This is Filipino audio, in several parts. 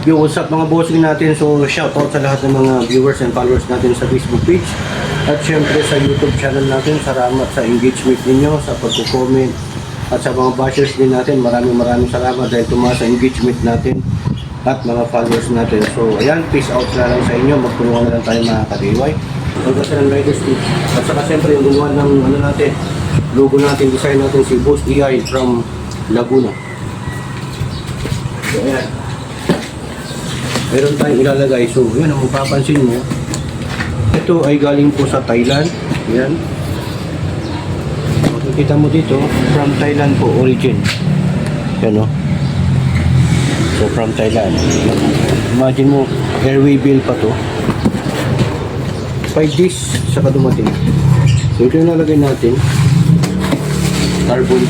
Yo, what's up mga bossing natin? So, shoutout sa lahat ng mga viewers and followers natin sa Facebook page. At syempre sa YouTube channel natin. Salamat sa engagement ninyo, sa pagko-comment. At sa mga bashers din natin, maraming salamat dahil tumaas sa engagement natin at mga followers natin. So, ayan, peace out na lang sa inyo. Magtulungan na lang tayo mga ka-DIY. Pagkasa ng Riders Team. At saka syempre yung gumawa ng ano natin, logo natin, design natin si Boss DI from Laguna. So, ayan. Meron tayong ilalagay. So, yan ang mapapansin mo. Ito ay galing po sa Thailand. Yan. Makikita mo dito, from Thailand po, origin. Yan o. So, from Thailand. Imagine mo, airway bill pa to. 5 days, saka dumating. So, ito yung nalagay natin. Carbon.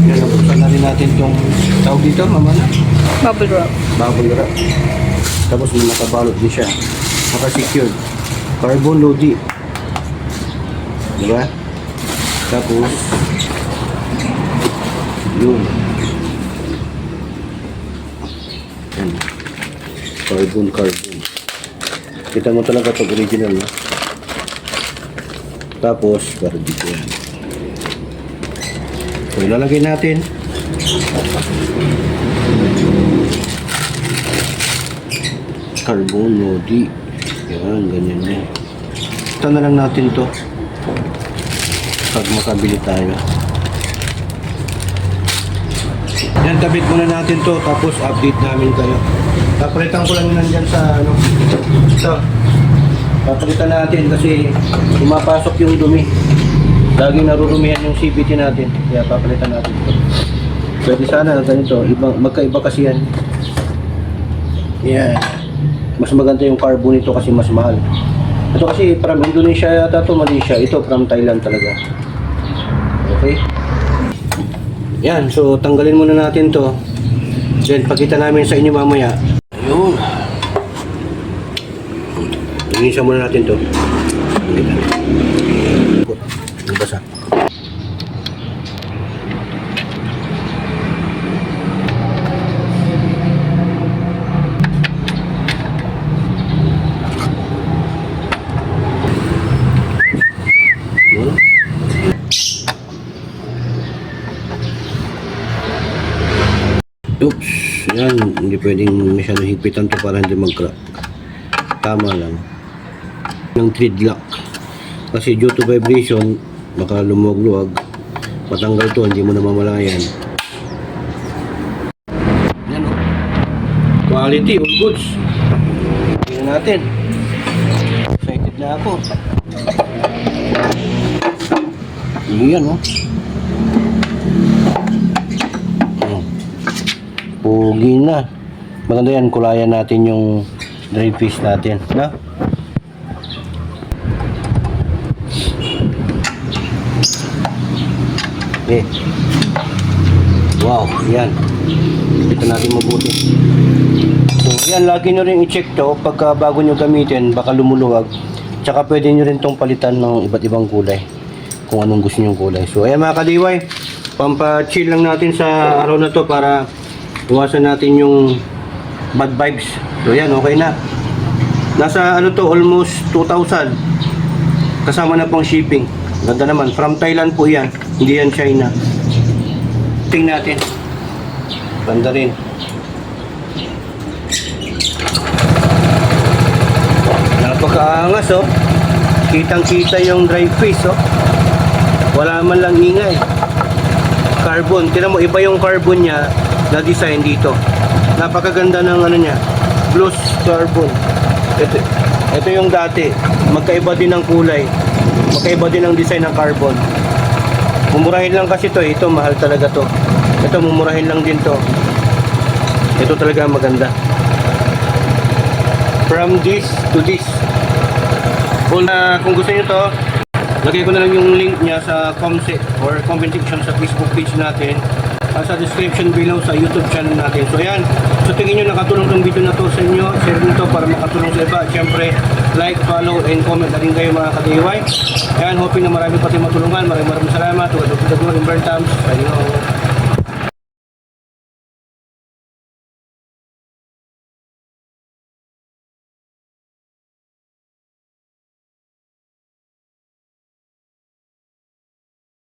Yan, nabuksan na rin natin itong tawag dito, mama na. Bubble wrap. Bubble wrap. Tapos may nakabalot din siya. Naka-secured. Carbon Lodi. Diba? Tapos yun. Yan. Carbon. Kita mo talaga ito original, no? Tapos cardigan. So ilalagay natin. Carbon Lodi. Yan, ganyan yan. Ito na lang natin to pag makabili tayo. Yan, tabit muna natin to tapos update namin kayo. Papalitan ko lang yun nandyan sa ano. Ito. Papalitan natin kasi pumapasok yung dumi. Laging narurumihan yung CVT natin. Kaya papalitan natin ito. Pwede sana ganito. Magkaiba kasi yan. Yan. Mas maganda yung carbon nito kasi mas mahal. Ito kasi from Indonesia yata to, Malaysia. Ito from Thailand talaga. Okay? Yan, so tanggalin muna natin to. Then pakita namin sa inyo mamaya. Ayun. Linisan muna natin to. Ang basa. Oops, yan, hindi pwedeng masyadong higpitan to para hindi mag-crack. Tama lang. Ng thread lock. Kasi due to vibration, baka lumuwag-luwag. Matanggal to, hindi mo na mamalayan. Yan o. Quality, all goods. Tingnan natin. Excited na ako. Yan o. Pugi na. Maganda yan, kulayan natin yung dry fish natin, na? Okay. Wow, yan. Ito natin mabuti. So, yan, lagi nyo rin i-check to pagka bago nyo gamitin, baka lumuluwag. Tsaka pwede nyo rin tong palitan ng iba't ibang kulay. Kung anong gusto nyo kulay. So, ayan mga ka-DIY, pampa-chill lang natin sa araw na to para iwasan natin yung bad vibes. So yan, okay na. Nasa ano to, almost 2,000. Kasama na pang shipping. Ganda naman. From Thailand po yan. Hindi yan China. Tingnan natin. Ganda rin. Napakaangas oh. Kitang-kita yung dry fish oh. Wala man lang ingay. Carbon. Tingnan mo, iba yung carbon niya na design dito. Napakaganda ng ano niya, gloss carbon. Ito yung dati, magkaiba din ng kulay, magkaiba din ng design ng carbon. Mumurahin lang kasi to, ito mahal talaga to. Ito mumurahin lang din to. Ito talaga maganda. From this to this. Kung gusto niyo to, lagay ko na lang yung link niya sa comment section sa Facebook page natin. Sa description below sa YouTube channel natin. So ayan, so tingin nyo nakatulong tong video na to sa inyo, share nyo to para makatulong sa iba. Siyempre, like, follow, and comment na rin kayo mga ka-DIY. Ayan, hoping na marami pati matulungan. Maraming salamat. Tuwa-tuwa in burn times. Ayun.